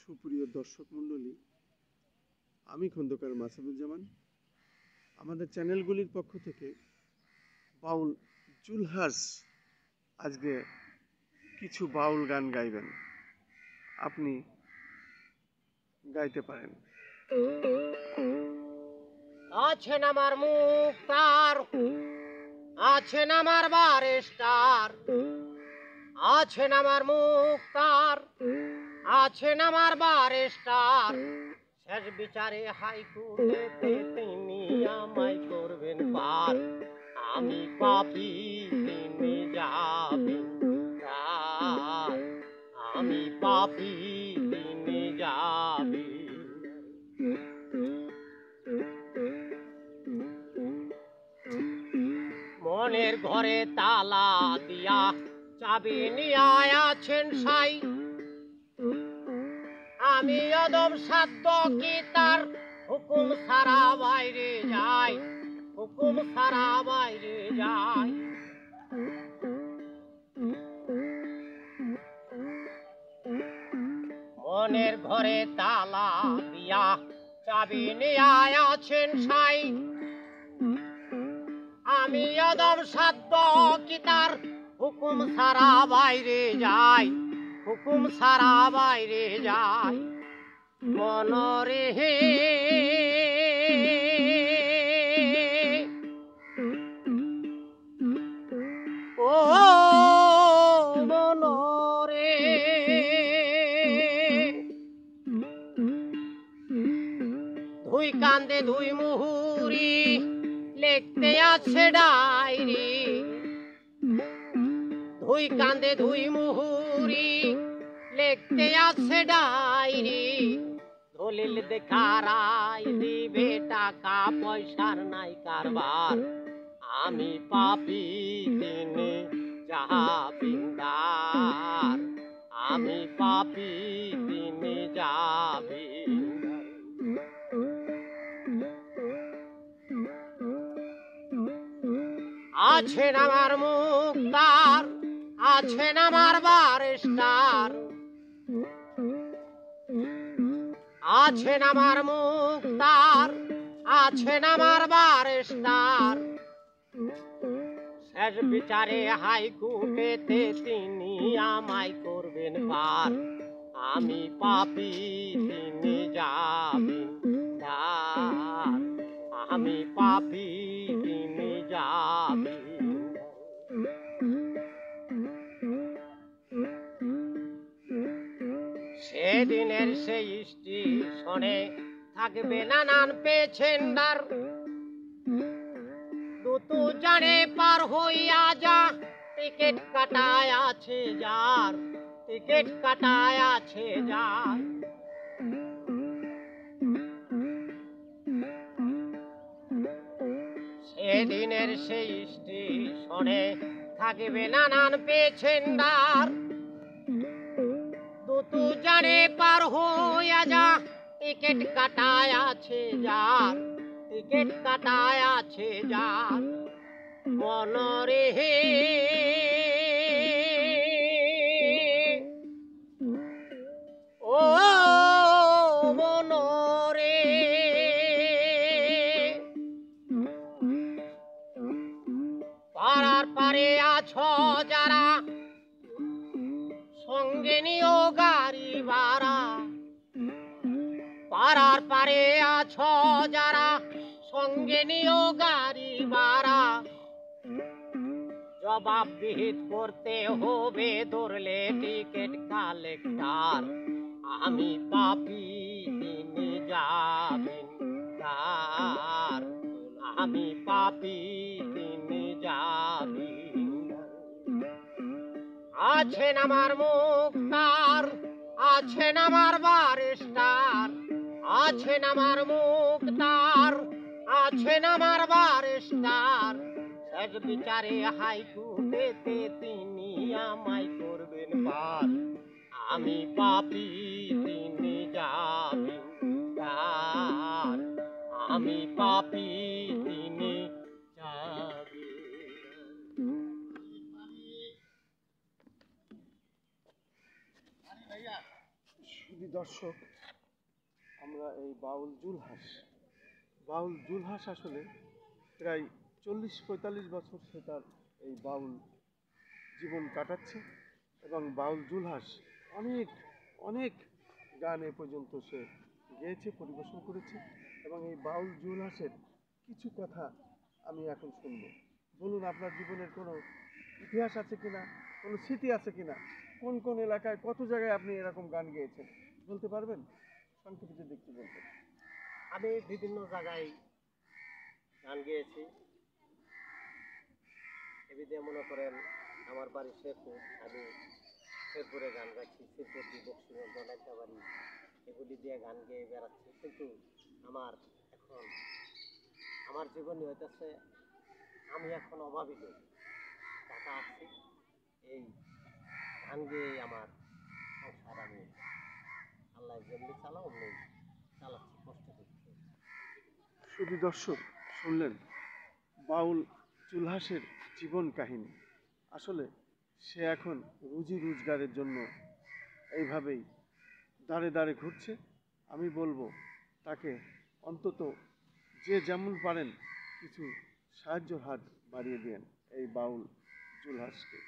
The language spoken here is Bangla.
সুপ্রিয় দর্শক মণ্ডলী, আমি খন্দকার মাসুদুজ্জামান। আমাদের চ্যানেলগুলির পক্ষ থেকে বাউল জুলহাস আজকে কিছু বাউল গান গাইবেন। আপনি গাইতে পারেন। আছেন আমার মুক্তার, আছেন আমার বারেস্টার, আছেন আমার মুক্তার, আছেন আমার বারেস্টার। শেষ বিচারে হাইকোর্টে তিনি আমায় করবেন পার। আমি পাপী, তিনি যাবেন তার। আমি পাপী, তিনি যাবেন। মনের ঘরে তালা দিয়া চাবি নিয়া আছেন সাই। আমি অদম সাধ্য কি তার হুকুম সারা বাইরে যাই, হুকুম সারা বাইরে যাই। মনের ঘরে তালা দিয়া চাবি নিয়া আছেন সাই। আমি অদম সাধ্য কি তার হুকুম সারা বাইরে যাই, হুকুম সারা বাইরে যাই। মনরে ও মনরে ধুই কান্দে ধুই মুহুরি লিখতে আছে ডায়রি। ধুই কান্দে ধুই মুহুরি লিখতে আছে ডায়রি। দলিল দেখারাই দিবে টাকা পয়সার নাই কারবার। আমি পাপী, তিনি যাবিন্দার। আমি পাপী, তিনি যাবিন্দার। আছেন আমার মুক্তার, আছেন আমার বারেস্টার, আছেন আমার মুক্তার, আছেন আমার বারেস্টার। শেষ বিচারে হাইকোর্টেতে তিনি আমায় করবেন পার। আমি পাপী, তিনি যাবিন্দার। আমি পাপী, তিনি যাবেন। সেদিনের সেই স্টেশনে থাকবে নানান পেছেন্ডার। দুটো জানে পার হইয়া যা, টিকিট কাটায় আছে যার, টিকিট কাটায় আছে যার। সেদিনের সেই স্টেশনে থাকবে নানান পেছেন্ডার। দুটো জানে পার হইয়া যা, টিকিট কাটায় আছে যার, টিকিট কাটায় আছে যার। মনরে ও মনরে পাড়ার পারে আছো যারা, সঙ্গে নিও গাড়ি ভাড়া। পাড়ার পারে আছো যারা, সঙ্গে নিও গাড়ি ভাড়া। জবাবদিহিত করতে হবে ধরলে টিকিট কালেক্টর। আমি পাপী, তিনি যাবিন্দার। আমি পাপী, তিনি যাবেন। আছেন আমার মুক্তার, আছেন আমার বারেস্টার, আছেন আমার মুক্তার, আছেন আমার বারেস্টার। শেষ বিচারে হাইকোর্টেতে তিনি আমায় করবেন পার। আমি পাপী, তিনি যাবিন্দার। আমি পাপী, তিনি যাবিন্দার। শুধু দর্শক, আমরা এই বাউল জুলহাস আসলে প্রায় 40-45 বছর সে তার এই বাউল জীবন কাটাচ্ছে এবং বাউল জুলহাস অনেক অনেক গান এ পর্যন্ত সে গেয়েছে, পরিবেশন করেছে। এবং এই বাউল জুলহাসের কিছু কথা আমি এখন শুনব। বলুন, আপনার জীবনের কোনো ইতিহাস আছে কিনা, কোনো স্মৃতি আছে কিনা, কোন কোন এলাকায় কত জায়গায় আপনি এরকম গান গেয়েছেন বলতে পারবেন? সংক্ষেপে যদি একটু বলতেন। আমি বিভিন্ন জায়গায় গান গেয়েছি। এবিধে মনে করেন আমার বাড়ি শেরপুর, আমি শেরপুরে গান গাইছি, শেরপুর বক্সিগঞ্জ নাইতাবাড়ি এগুলি দিয়ে গান গেয়ে বেড়াচ্ছি। কিন্তু আমার এখন আমার জীবনে হইতেছে আমি এখন অভাবী লোক, টাকা আছে, এই গান গেয়ে আমার সংসার আমি আল্লাহ যেমনি চালাও অমনি চালাচ্ছি কষ্ট করতে। শুধু দর্শক, শুনলেন বাউল জুলহাসের জীবন কাহিনী। আসলে সে এখন রুজি রোজগারের জন্য এইভাবেই দাঁড়ে দাঁড়ে ঘুরছে। আমি বলবো তাকে অন্তত যে যেমন পারেন কিছু সাহায্যের হাত বাড়িয়ে দেন এই বাউল জুলহাসকে।